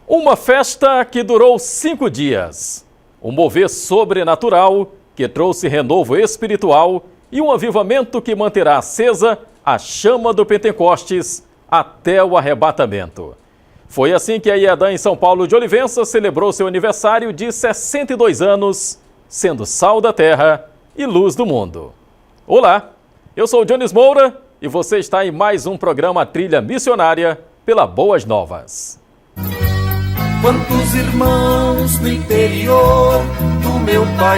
Uma festa que durou 5 dias. Um mover sobrenatural que trouxe renovo espiritual e um avivamento que manterá acesa a chama do Pentecostes até o arrebatamento. Foi assim que a IEDAN em São Paulo de Olivença celebrou seu aniversário de 62 anos, sendo sal da terra e luz do mundo. Olá, eu sou o Jones Moura e você está em mais um programa Trilha Missionária pela Boas Novas. Quantos irmãos no interior do meu país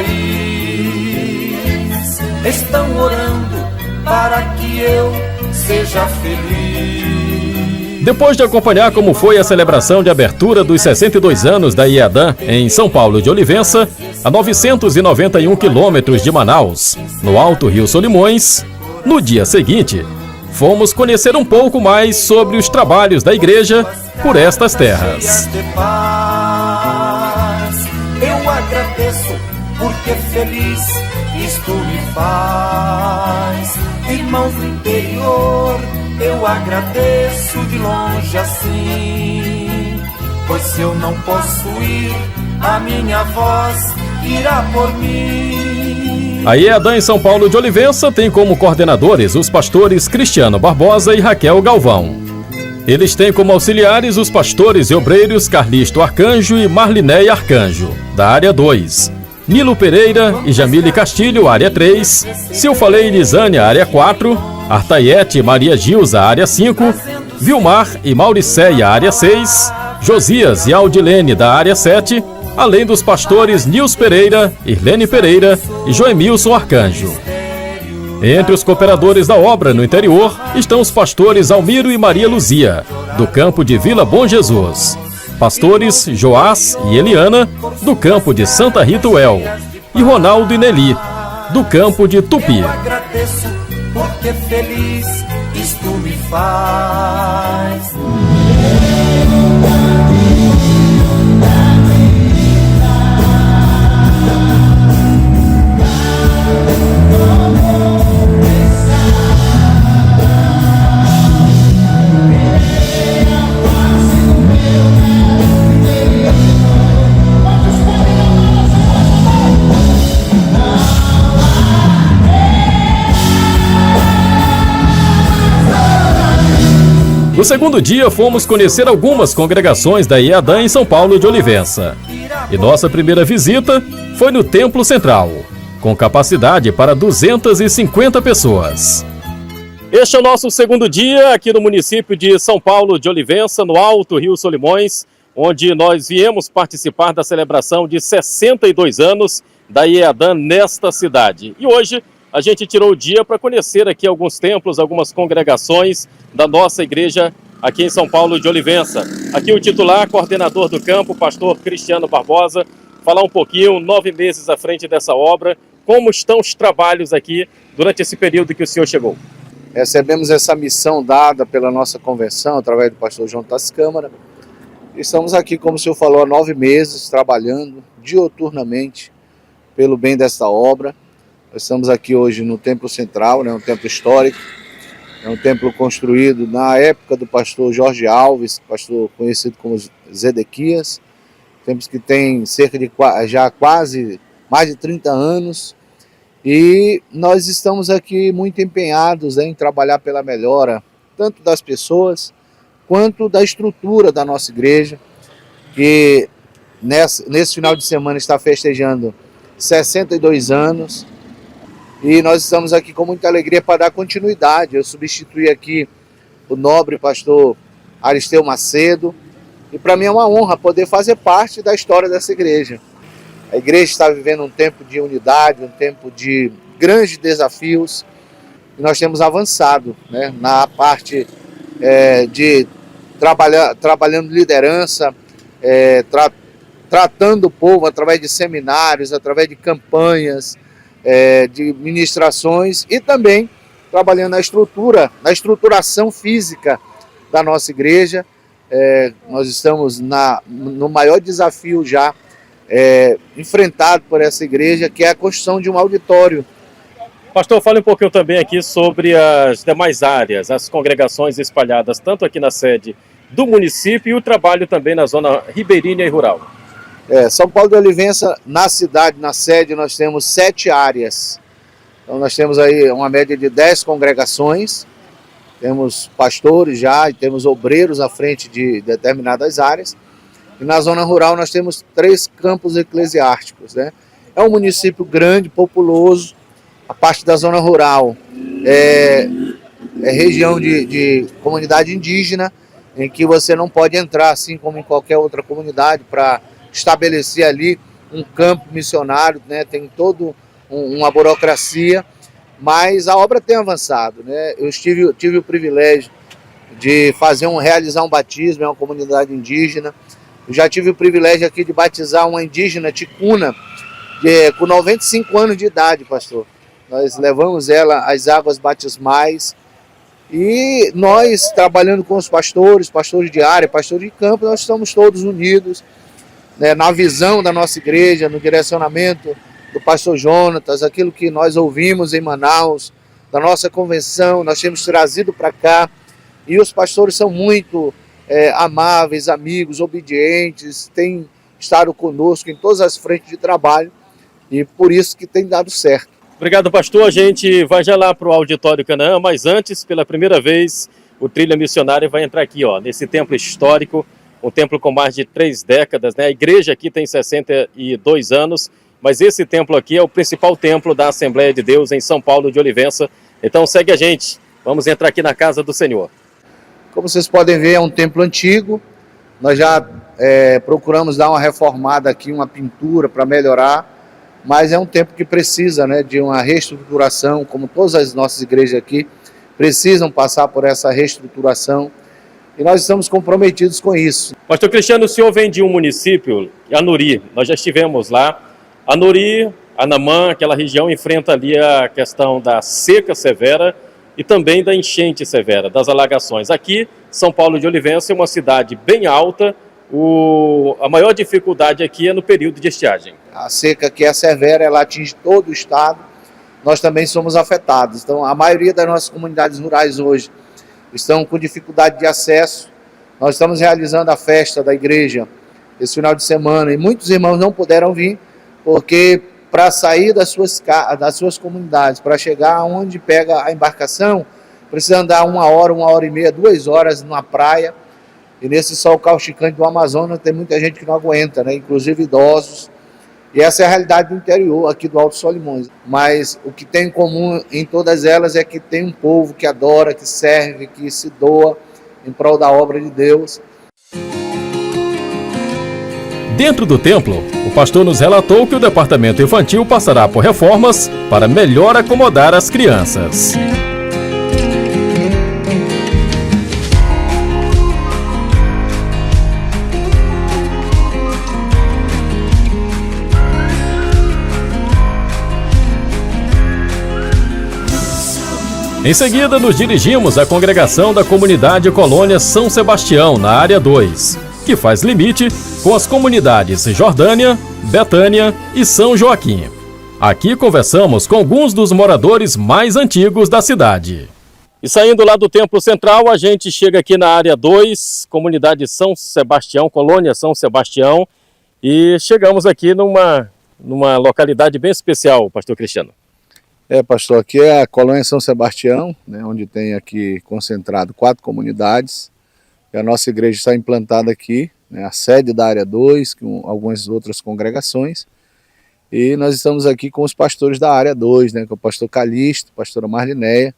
estão orando para que eu seja feliz. Depois de acompanhar como foi a celebração de abertura dos 62 anos da IEDAN em São Paulo de Olivença, a 991 quilômetros de Manaus, no Alto Rio Solimões, no dia seguinte, fomos conhecer um pouco mais sobre os trabalhos da igreja por estas terras. Eu agradeço porque feliz isto me faz. Irmãos do interior, eu agradeço de longe assim, pois se eu não posso ir, a minha voz irá por mim. A IEDAN em São Paulo de Olivença tem como coordenadores os pastores Cristiano Barbosa e Raquel Galvão. Eles têm como auxiliares os pastores e obreiros Carlisto Arcanjo e Marlinéia Arcanjo, da área 2, Nilo Pereira e Jamile Castilho, área 3, Silfalei e Lisânia, área 4, Artaiete e Maria Gilza, área 5, Vilmar e Mauricéia, área 6, Josias e Aldilene, da área 7, além dos pastores Nils Pereira, Irlene Pereira e Joemilson Arcanjo. Entre os cooperadores da obra no interior estão os pastores Almiro e Maria Luzia, do campo de Vila Bom Jesus, pastores Joás e Eliana, do campo de Santa Rita Uel, e Ronaldo e Nelly, do campo de Tupi. Eu agradeço porque feliz isto me faz. No segundo dia, fomos conhecer algumas congregações da IEDAN em São Paulo de Olivença. E nossa primeira visita foi no Templo Central, com capacidade para 250 pessoas. Este é o nosso segundo dia aqui no município de São Paulo de Olivença, no Alto Rio Solimões, onde nós viemos participar da celebração de 62 anos da IEDAN nesta cidade. E hoje a gente tirou o dia para conhecer aqui alguns templos, algumas congregações da nossa igreja aqui em São Paulo de Olivença. Aqui o titular, coordenador do campo, pastor Cristiano Barbosa, falar um pouquinho, 9 meses à frente dessa obra, como estão os trabalhos aqui durante esse período que o senhor chegou? Recebemos essa missão dada pela nossa convenção, através do pastor João Tassi Câmara. Estamos aqui, como o senhor falou, há 9 meses, trabalhando dioturnamente pelo bem desta obra. Nós estamos aqui hoje no Templo Central, um templo histórico, é um templo construído na época do pastor Jorge Alves, pastor conhecido como Zedequias, templos que tem cerca de já quase mais de 30 anos, e nós estamos aqui muito empenhados em trabalhar pela melhora, tanto das pessoas, quanto da estrutura da nossa igreja, que nesse final de semana está festejando 62 anos, e nós estamos aqui com muita alegria para dar continuidade. Eu substituí aqui o nobre pastor Aristeu Macedo, e para mim é uma honra poder fazer parte da história dessa igreja. A igreja está vivendo um tempo de unidade, um tempo de grandes desafios, e nós temos avançado, na parte de trabalhando liderança, tratando o povo através de seminários, através de campanhas, de ministrações, e também trabalhando na estruturação física da nossa igreja. Nós estamos no maior desafio já enfrentado por essa igreja, que é a construção de um auditório. Pastor, fale um pouquinho também aqui sobre as demais áreas, as congregações espalhadas, tanto aqui na sede do município e o trabalho também na zona ribeirinha e rural. São Paulo de Olivença, na cidade, na sede, nós temos 7 áreas. Então nós temos aí uma média de 10 congregações, temos pastores já e temos obreiros à frente de determinadas áreas. E na zona rural nós temos 3 campos eclesiásticos, né? É um município grande, populoso. A parte da zona rural é região de comunidade indígena, em que você não pode entrar, assim como em qualquer outra comunidade, para estabelecer ali um campo missionário, né? Tem toda uma burocracia, mas a obra tem avançado, né? Eu tive o privilégio de realizar um batismo em uma comunidade indígena. Eu já tive o privilégio aqui de batizar uma indígena ticuna, com 95 anos de idade, pastor. Nós levamos ela às águas batismais e nós, trabalhando com os pastores de área, pastores de campo, nós estamos todos unidos, né, na visão da nossa igreja, no direcionamento do pastor Jonatas, aquilo que nós ouvimos em Manaus, da nossa convenção, nós temos trazido para cá, e os pastores são muito amáveis, amigos, obedientes, têm estado conosco em todas as frentes de trabalho, e por isso que tem dado certo. Obrigado, pastor. A gente vai já lá para o Auditório Canaã, mas antes, pela primeira vez, o Trilha Missionária vai entrar aqui, ó, nesse templo histórico, um templo com mais de 3 décadas, né? A igreja aqui tem 62 anos, mas esse templo aqui é o principal templo da Assembleia de Deus em São Paulo de Olivença. Então segue a gente, vamos entrar aqui na casa do Senhor. Como vocês podem ver, é um templo antigo. Nós já procuramos dar uma reformada aqui, uma pintura para melhorar, mas é um templo que precisa, né, de uma reestruturação, como todas as nossas igrejas aqui precisam passar por essa reestruturação, e nós estamos comprometidos com isso. Pastor Cristiano, o senhor vem de um município, Anuri, nós já estivemos lá. Anuri, Anamã, aquela região enfrenta ali a questão da seca severa e também da enchente severa, das alagações. Aqui, São Paulo de Olivença é uma cidade bem alta. A maior dificuldade aqui é no período de estiagem. A seca que é severa, ela atinge todo o estado, nós também somos afetados. Então, a maioria das nossas comunidades rurais hoje estão com dificuldade de acesso. Nós estamos realizando a festa da igreja esse final de semana e muitos irmãos não puderam vir, porque para sair das suas comunidades, para chegar onde pega a embarcação, precisa andar 1 hora, 1h30, 2 horas na praia. E nesse sol causticante do Amazonas tem muita gente que não aguenta, né? Inclusive idosos. E essa é a realidade do interior aqui do Alto Solimões. Mas o que tem em comum em todas elas é que tem um povo que adora, que serve, que se doa em prol da obra de Deus. Dentro do templo, o pastor nos relatou que o departamento infantil passará por reformas para melhor acomodar as crianças. Em seguida, nos dirigimos à congregação da comunidade Colônia São Sebastião, na área 2, que faz limite com as comunidades Jordânia, Betânia e São Joaquim. Aqui conversamos com alguns dos moradores mais antigos da cidade. E saindo lá do Templo Central, a gente chega aqui na área 2, comunidade São Sebastião, Colônia São Sebastião, e chegamos aqui numa localidade bem especial, pastor Cristiano. Pastor, aqui é a Colônia São Sebastião, né, onde tem aqui concentrado 4 comunidades. E a nossa igreja está implantada aqui, né, a sede da área 2, com algumas outras congregações. E nós estamos aqui com os pastores da área 2, né, com o pastor Calixto, a pastora Marlinéia,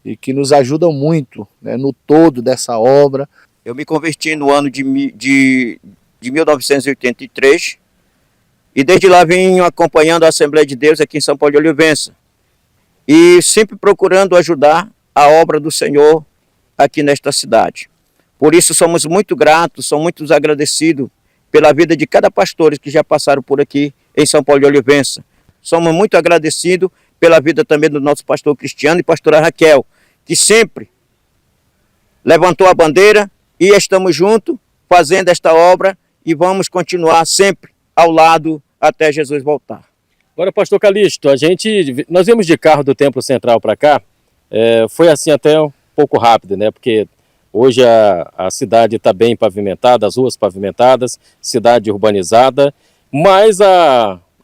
e que nos ajudam muito, né, no todo dessa obra. Eu me converti no ano de 1983 e desde lá venho acompanhando a Assembleia de Deus aqui em São Paulo de Olivença. E sempre procurando ajudar a obra do Senhor aqui nesta cidade. Por isso somos muito gratos, somos muito agradecidos pela vida de cada pastor que já passaram por aqui em São Paulo de Olivença. Somos muito agradecidos pela vida também do nosso pastor Cristiano e pastora Raquel, que sempre levantou a bandeira e estamos juntos fazendo esta obra e vamos continuar sempre ao lado até Jesus voltar. Agora, pastor Calixto, nós viemos de carro do Templo Central para cá, foi assim até um pouco rápido, né? Porque Hoje a cidade está bem pavimentada, as ruas pavimentadas, cidade urbanizada, mas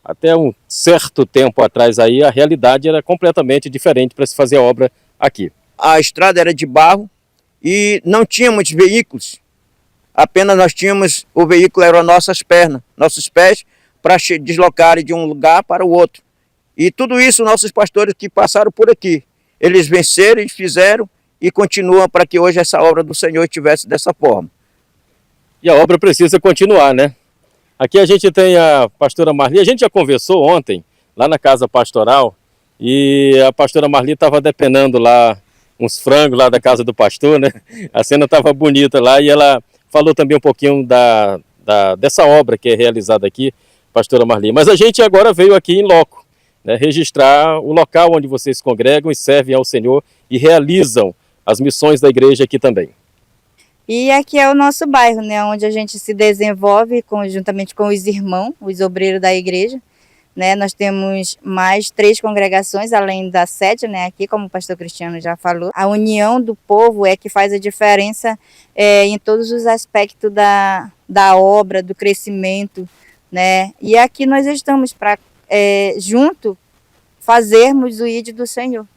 até um certo tempo atrás aí a realidade era completamente diferente para se fazer a obra aqui. A estrada era de barro e não tínhamos veículos. Apenas nós tínhamos, o veículo eram nossas pernas, nossos pés, para deslocarem de um lugar para o outro. E tudo isso nossos pastores que passaram por aqui, eles venceram e fizeram e continuam para que hoje essa obra do Senhor estivesse dessa forma. E a obra precisa continuar, né? Aqui a gente tem a pastora Marli, a gente já conversou ontem, lá na casa pastoral, e a pastora Marli estava depenando lá uns frangos lá da casa do pastor, né? A cena estava bonita lá e ela falou também um pouquinho dessa obra que é realizada aqui, pastora Marli. Mas a gente agora veio aqui em loco, né, registrar o local onde vocês congregam e servem ao Senhor e realizam as missões da igreja aqui também. E aqui é o nosso bairro, né, onde a gente se desenvolve juntamente com os irmãos, os obreiros da igreja. Né, nós temos mais 3 congregações, além da sede, né, aqui, como o pastor Cristiano já falou. A união do povo é que faz a diferença em todos os aspectos da obra, do crescimento. Né? E aqui nós estamos para, junto, fazermos o ID do Senhor.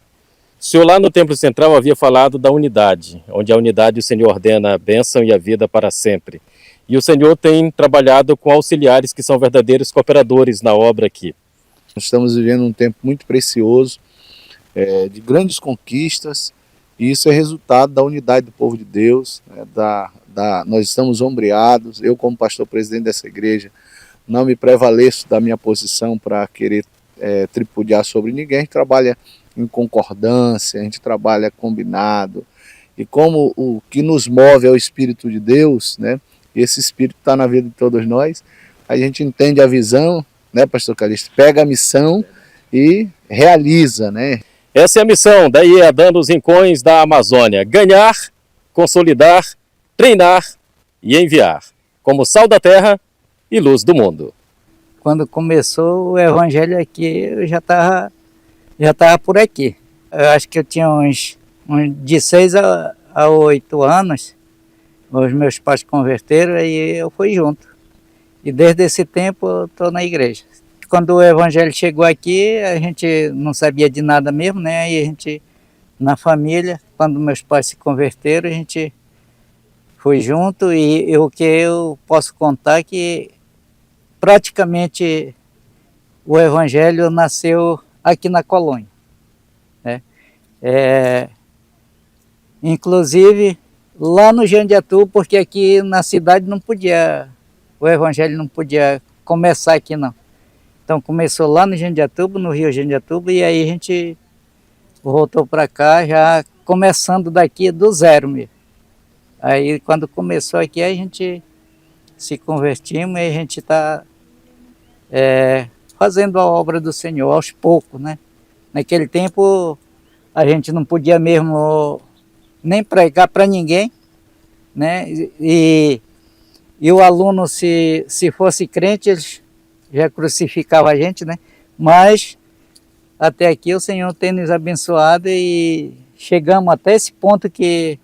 O senhor lá no Templo Central havia falado da unidade, onde a unidade o Senhor ordena a bênção e a vida para sempre. E o Senhor tem trabalhado com auxiliares que são verdadeiros cooperadores na obra aqui. Nós estamos vivendo um tempo muito precioso, de grandes conquistas, e isso é resultado da unidade do povo de Deus. Nós estamos ombreados. Eu, como pastor presidente dessa igreja, não me prevaleço da minha posição para querer tripudiar sobre ninguém. A gente trabalha em concordância, a gente trabalha combinado. E como o que nos move é o Espírito de Deus, né? E esse Espírito está na vida de todos nós, a gente entende a visão, né, pastor Calixto? Pega a missão e realiza, né? Essa é a missão da IEADAN nos Rincões da Amazônia: ganhar, consolidar, treinar e enviar, como sal da terra e luz do mundo. Quando começou o evangelho aqui, eu já estava por aqui. Eu acho que eu tinha uns de 6 a 8 anos, os meus pais converteram e eu fui junto. E desde esse tempo eu estou na igreja. Quando o evangelho chegou aqui, a gente não sabia de nada mesmo, né? Aí a gente, na família, quando meus pais se converteram, a gente foi junto. E o que eu posso contar é que praticamente o evangelho nasceu aqui na colônia, né? Inclusive lá no Jandiatu, porque aqui na cidade o evangelho não podia começar aqui não. Então começou lá no Jandiatuba, no Rio Jandiatuba, e aí a gente voltou para cá já começando daqui do zero mesmo. Aí quando começou aqui a gente se convertimos e a gente está fazendo a obra do Senhor aos poucos, né? Naquele tempo a gente não podia mesmo nem pregar para ninguém, né? E o aluno, se fosse crente, eles já crucificavam a gente, né? Mas até aqui o Senhor tem nos abençoado e chegamos até esse ponto que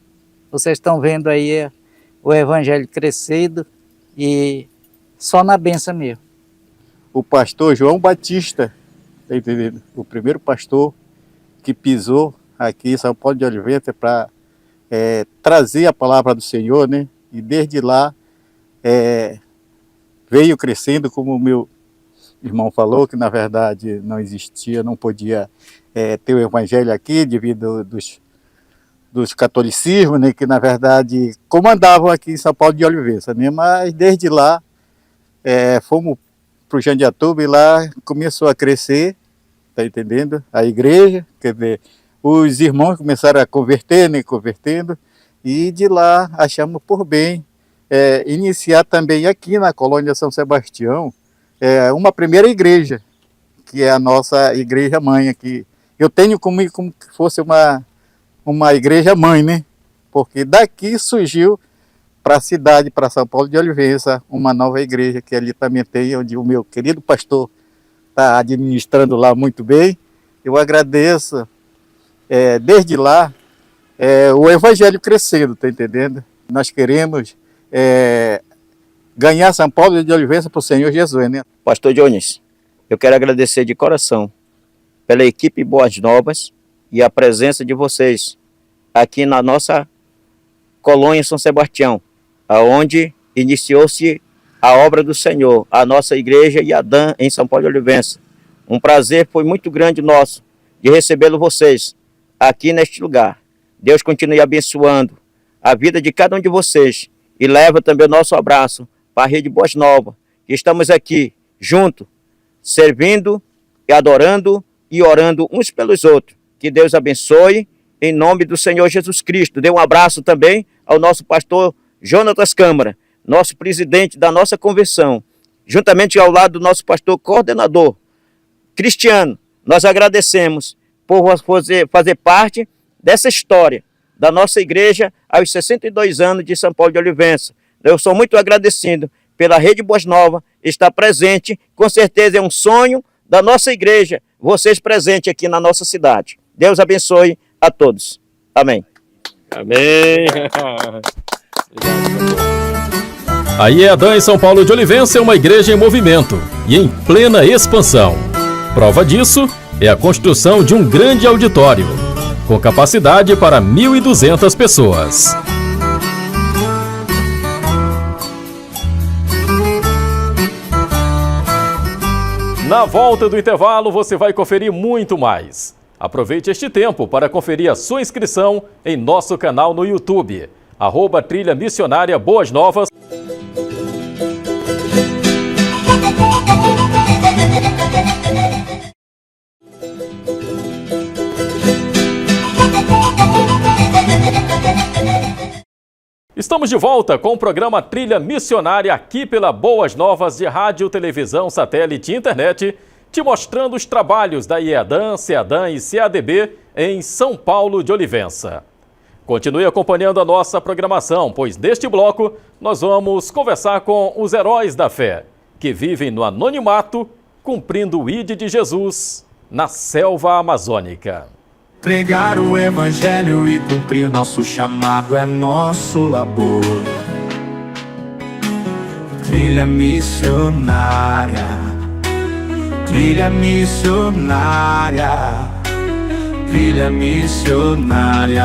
vocês estão vendo aí o evangelho crescendo e só na bênção mesmo. O pastor João Batista, tá entendendo? O primeiro pastor que pisou aqui em São Paulo de Oliveira para trazer a palavra do Senhor, né? E desde lá veio crescendo, como o meu irmão falou, que na verdade não existia, não podia ter o evangelho aqui devido dos catolicismos, né? Que na verdade comandavam aqui em São Paulo de Oliveira, né? Mas desde lá fomos para o Jandiatuba e lá começou a crescer, tá entendendo? A igreja, quer dizer, os irmãos começaram a converter, né? Convertendo, e de lá achamos por bem iniciar também aqui na colônia São Sebastião uma primeira igreja, que é a nossa igreja mãe aqui. Eu tenho como que fosse uma igreja mãe, né? Porque daqui surgiu para a cidade, para São Paulo de Oliveira, uma nova igreja que ali também tem, onde o meu querido pastor está administrando lá muito bem. Eu agradeço desde lá o evangelho crescendo, tá entendendo? Nós queremos ganhar São Paulo de Olivença para o Senhor Jesus, né? Pastor Jones, eu quero agradecer de coração pela equipe Boas Novas e a presença de vocês aqui na nossa colônia São Sebastião, aonde iniciou-se a obra do Senhor, a nossa igreja Iadã em São Paulo de Olivença. Um prazer foi muito grande nosso de recebê-lo vocês aqui neste lugar. Deus continue abençoando a vida de cada um de vocês e leva também o nosso abraço para a Rede Boas Novas, que estamos aqui juntos, servindo e adorando e orando uns pelos outros. Que Deus abençoe em nome do Senhor Jesus Cristo. Dê um abraço também ao nosso pastor Jonatas Câmara, nosso presidente da nossa convenção, juntamente ao lado do nosso pastor coordenador, Cristiano. Nós agradecemos por fazer parte dessa história da nossa igreja aos 62 anos de São Paulo de Olivença. Eu sou muito agradecido pela Rede Boas Novas estar presente. Com certeza é um sonho da nossa igreja, vocês presentes aqui na nossa cidade. Deus abençoe a todos. Amém. Amém. A IEADã em São Paulo de Olivença é uma igreja em movimento e em plena expansão. Prova disso é a construção de um grande auditório, com capacidade para 1.200 pessoas. Na volta do intervalo, você vai conferir muito mais. Aproveite este tempo para conferir a sua inscrição em nosso canal no YouTube, @Trilha Missionária Boas Novas. Estamos de volta com o programa Trilha Missionária aqui pela Boas Novas de Rádio, Televisão, Satélite e Internet, te mostrando os trabalhos da IEADã, CEADã e CADB em São Paulo de Olivença. Continue acompanhando a nossa programação, pois neste bloco nós vamos conversar com os heróis da fé, que vivem no anonimato, cumprindo o ID de Jesus na selva amazônica. Pregar o evangelho e cumprir nosso chamado é nosso labor. Trilha missionária, trilha missionária, trilha missionária.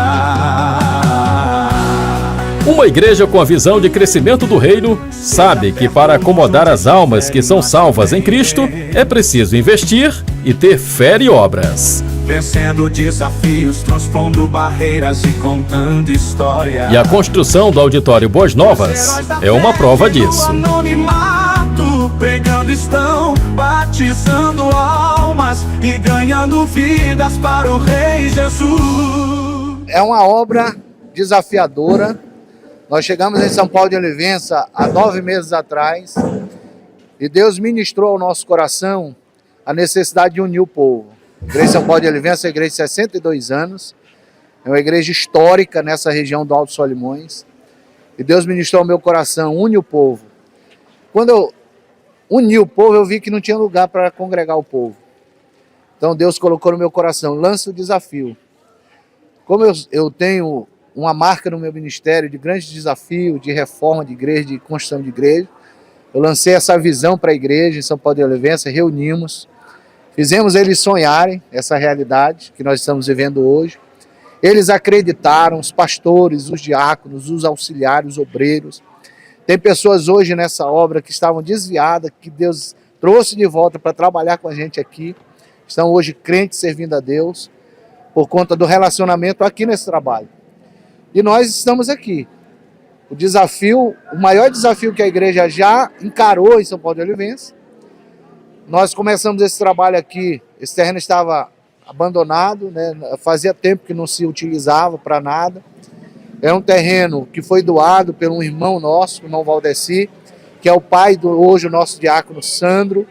Uma igreja com a visão de crescimento do reino sabe que para acomodar as almas que são salvas em Cristo é preciso investir e ter fé e obras. Vencendo desafios, transpondo barreiras e contando história. E a construção do Auditório Boas Novas é uma prova disso. Anonimato, pregando estão, batizando almas e ganhando vidas para o Rei Jesus. É uma obra desafiadora. Nós chegamos em São Paulo de Olivença há 9 meses atrás e Deus ministrou ao nosso coração a necessidade de unir o povo. A Igreja São Paulo de Olivença é uma igreja de 62 anos, é uma igreja histórica nessa região do Alto Solimões. E Deus ministrou ao meu coração, une o povo. Quando eu uni o povo, eu vi que não tinha lugar para congregar o povo. Então Deus colocou no meu coração, lance o desafio. Como eu tenho uma marca no meu ministério de grande desafio, de reforma de igreja, de construção de igreja, eu lancei essa visão para a igreja em São Paulo de Olivença, reunimos, fizemos eles sonharem essa realidade que nós estamos vivendo hoje. Eles acreditaram, os pastores, os diáconos, os auxiliares, os obreiros. Tem pessoas hoje nessa obra que estavam desviadas, que Deus trouxe de volta para trabalhar com a gente aqui. Estão hoje crentes servindo a Deus por conta do relacionamento aqui nesse trabalho. E nós estamos aqui. O desafio, o maior desafio que a igreja já encarou em São Paulo de Olivença. Nós começamos esse trabalho aqui, esse terreno estava abandonado, né? Fazia tempo que não se utilizava para nada. É um terreno que foi doado por um irmão nosso, o irmão Valdeci, que é o pai do hoje o nosso diácono Sandro.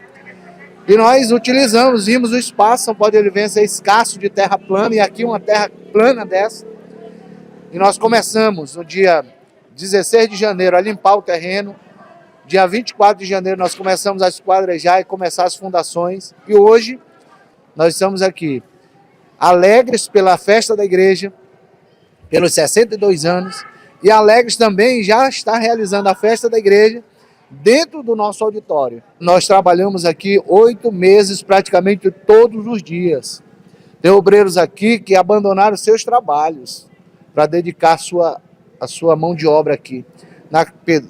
E nós utilizamos, vimos o espaço, São Paulo de Olivença é escasso de terra plana, e aqui uma terra plana dessa. E nós começamos no dia 16 de janeiro a limpar o terreno. Dia 24 de janeiro nós começamos a esquadrejar e começar as fundações. E hoje nós estamos aqui alegres pela festa da igreja, pelos 62 anos, e alegres também já está realizando a festa da igreja dentro do nosso auditório. Nós trabalhamos aqui 8 meses, praticamente todos os dias. Tem obreiros aqui que abandonaram seus trabalhos para dedicar a sua mão de obra aqui,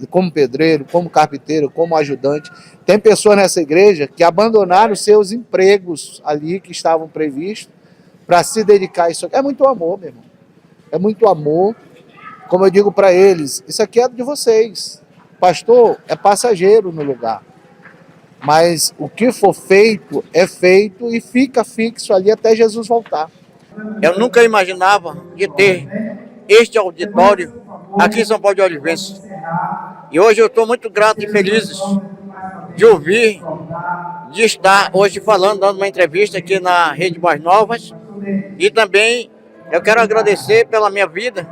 como pedreiro, como carpinteiro, como ajudante. Tem pessoas nessa igreja que abandonaram seus empregos ali que estavam previstos para se dedicar a isso aqui. É muito amor, meu irmão. É muito amor. Como eu digo para eles, isso aqui é de vocês. Pastor é passageiro no lugar. Mas o que for feito é feito e fica fixo ali até Jesus voltar. Eu nunca imaginava de ter este auditório aqui em São Paulo de Olivença. E hoje eu estou muito grato e feliz de ouvir, de estar hoje falando, dando uma entrevista aqui na Rede Mais Novas. E também eu quero agradecer pela minha vida,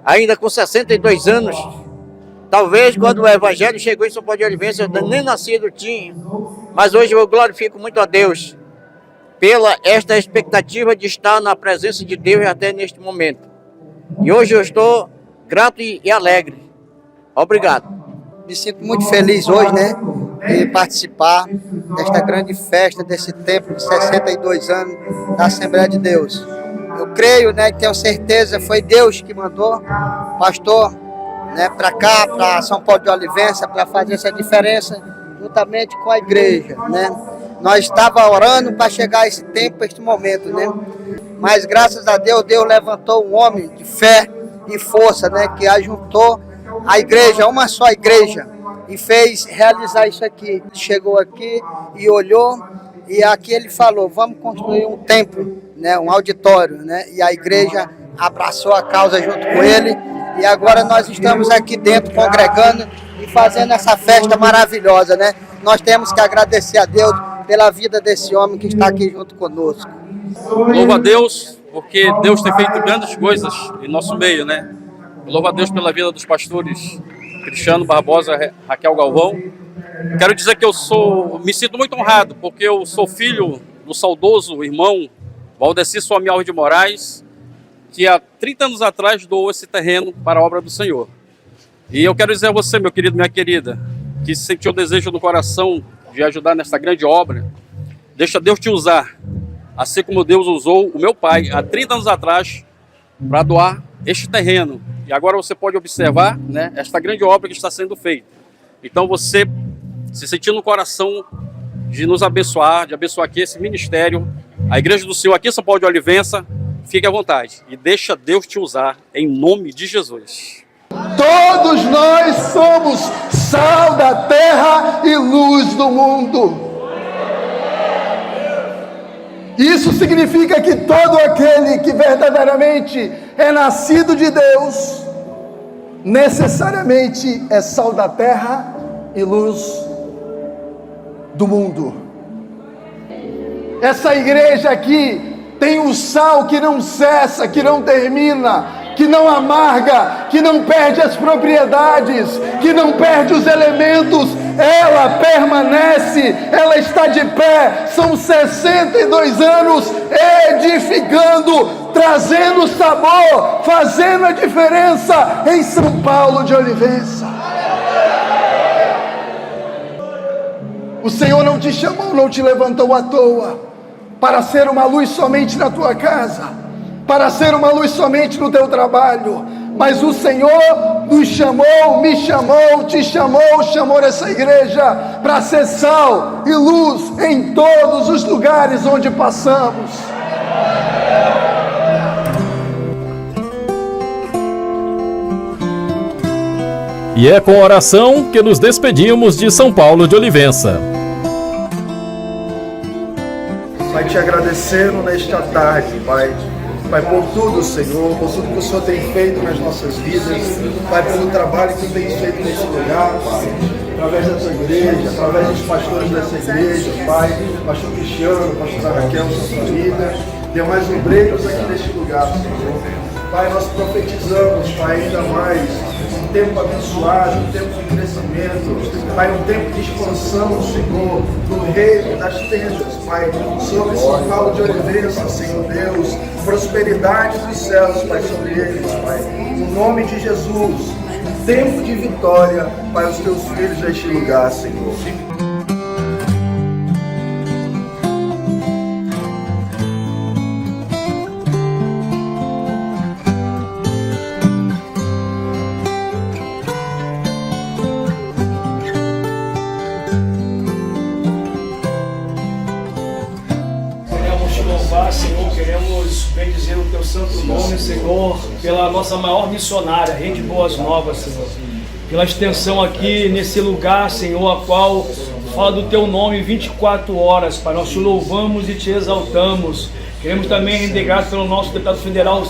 ainda com 62 anos. Talvez quando o Evangelho chegou em São Paulo de Olivença, eu nem nascido tinha. Mas hoje eu glorifico muito a Deus pela esta expectativa de estar na presença de Deus até neste momento. E hoje eu estou grato e alegre. Obrigado. Me sinto muito feliz hoje, né, de participar desta grande festa, desse tempo de 62 anos da Assembleia de Deus. Eu creio, né, tenho certeza, foi Deus que mandou o pastor, né, para cá, para São Paulo de Olivença, para fazer essa diferença juntamente com a igreja, né. Nós estávamos orando para chegar a esse tempo, a este momento, né, mas graças a Deus, Deus levantou um homem de fé e força, né, que ajuntou a igreja, uma só igreja, e fez realizar isso aqui. Chegou aqui e olhou, e aqui ele falou, vamos construir um templo, né, um auditório, né, e a igreja abraçou a causa junto com ele, e agora nós estamos aqui dentro congregando e fazendo essa festa maravilhosa, né. Nós temos que agradecer a Deus pela vida desse homem que está aqui junto conosco. Louvo a Deus, porque Deus tem feito grandes coisas em nosso meio, né? Louvo a Deus pela vida dos pastores Cristiano Barbosa e Raquel Galvão. Quero dizer que me sinto muito honrado, porque eu sou filho do saudoso irmão Valdeci Somial de Moraes, que há 30 anos atrás doou esse terreno para a obra do Senhor. E eu quero dizer a você, meu querido, minha querida, que sentiu o desejo no coração de ajudar nesta grande obra, deixa Deus te usar, assim como Deus usou o meu pai há 30 anos atrás para doar este terreno. E agora você pode observar, né, esta grande obra que está sendo feita. Então você se sentir no coração de nos abençoar, de abençoar aqui esse ministério, a Igreja do Senhor aqui em São Paulo de Olivença, fique à vontade e deixa Deus te usar em nome de Jesus. Todos nós somos sal da terra e luz do mundo. Isso significa que todo aquele que verdadeiramente é nascido de Deus, necessariamente é sal da terra e luz do mundo. Essa igreja aqui tem um sal que não cessa, que não termina, que não amarga, que não perde as propriedades, que não perde os elementos. Ela permanece, ela está de pé. São 62 anos edificando, trazendo sabor, fazendo a diferença em São Paulo de Olivença. O Senhor não te chamou, não te levantou à toa para ser uma luz somente na tua casa, para ser uma luz somente no teu trabalho, mas o Senhor nos chamou, me chamou, te chamou, chamou essa igreja para ser sal e luz em todos os lugares onde passamos. E é com oração que nos despedimos de São Paulo de Olivença. Pai, te agradecendo nesta tarde, Pai. Pai, por tudo, Senhor, por tudo que o Senhor tem feito nas nossas vidas. Pai, pelo trabalho que tu tens feito nesse lugar, Pai. Através da tua igreja, através dos pastores dessa igreja, Pai. Pastor Cristiano, pastora Raquel, sua família. Demais obreiros aqui neste lugar, Senhor. Pai, nós profetizamos, Pai, ainda mais tempo abençoado, um tempo de crescimento, Pai, um tempo de expansão, Senhor, do reino das tendas, Pai, sobre São Paulo de Olivença, Senhor Deus, prosperidade dos céus, Pai, sobre eles, Pai, no nome de Jesus, tempo de vitória para os teus filhos neste lugar, Senhor. Senhor, queremos bendizer o teu santo nome, Senhor, pela nossa maior missionária, Rede Boas Novas, Senhor, pela extensão aqui nesse lugar, Senhor, a qual fala do teu nome 24 horas, Pai, nós te louvamos e te exaltamos. Queremos também render graças pelo nosso deputado federal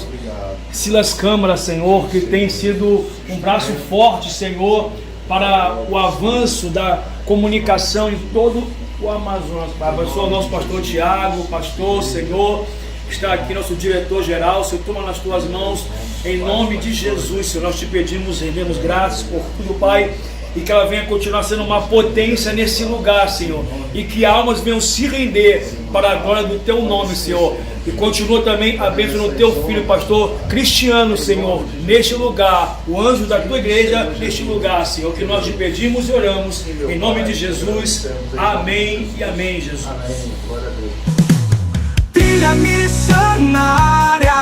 Silas Câmara, Senhor, que tem sido um braço forte, Senhor, para o avanço da comunicação em todo o Amazonas, Pai. Abençoa o nosso pastor Tiago, pastor, Senhor, que está aqui, nosso diretor-geral, Senhor, toma nas tuas mãos, em nome de Jesus, Senhor, nós te pedimos, rendemos graças por tudo, Pai, e que ela venha continuar sendo uma potência nesse lugar, Senhor, e que almas venham se render para a glória do teu nome, Senhor, e continua também a bênção no teu filho, pastor Cristiano, Senhor, neste lugar, o anjo da tua igreja, neste lugar, Senhor, que nós te pedimos e oramos, em nome de Jesus, amém e amém, Jesus. Trilha missionária,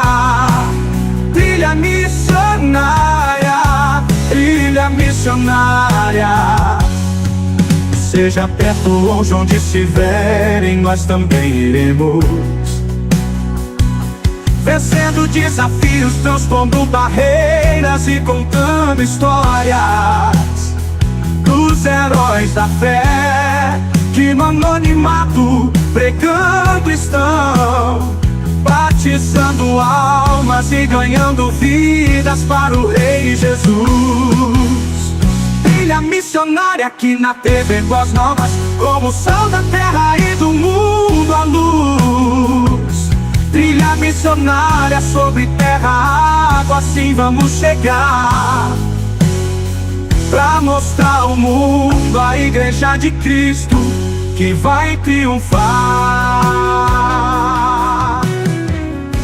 trilha missionária, trilha missionária. Seja perto ou longe, onde estiverem, nós também iremos. Vencendo desafios, transpondo barreiras e contando histórias dos heróis da fé, que no anonimato pregando estão, batizando almas e ganhando vidas para o Rei Jesus. Trilha missionária aqui na TV Boas Novas, como o sal da terra e do mundo a luz. Trilha missionária sobre terra, água, assim vamos chegar, pra mostrar ao mundo a igreja de Cristo que vai triunfar.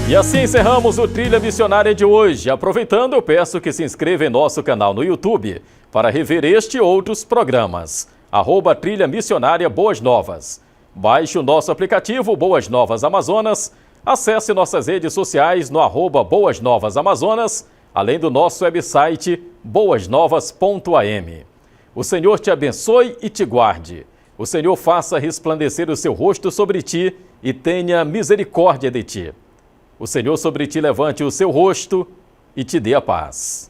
E assim encerramos o Trilha Missionária de hoje. Aproveitando, eu peço que se inscreva em nosso canal no YouTube para rever este e outros programas. @Trilha Missionária Boas Novas. Baixe o nosso aplicativo Boas Novas Amazonas. Acesse nossas redes sociais no @Boas Novas Amazonas, além do nosso website boasnovas.am. O Senhor te abençoe e te guarde. O Senhor faça resplandecer o seu rosto sobre ti e tenha misericórdia de ti. O Senhor sobre ti levante o seu rosto e te dê a paz.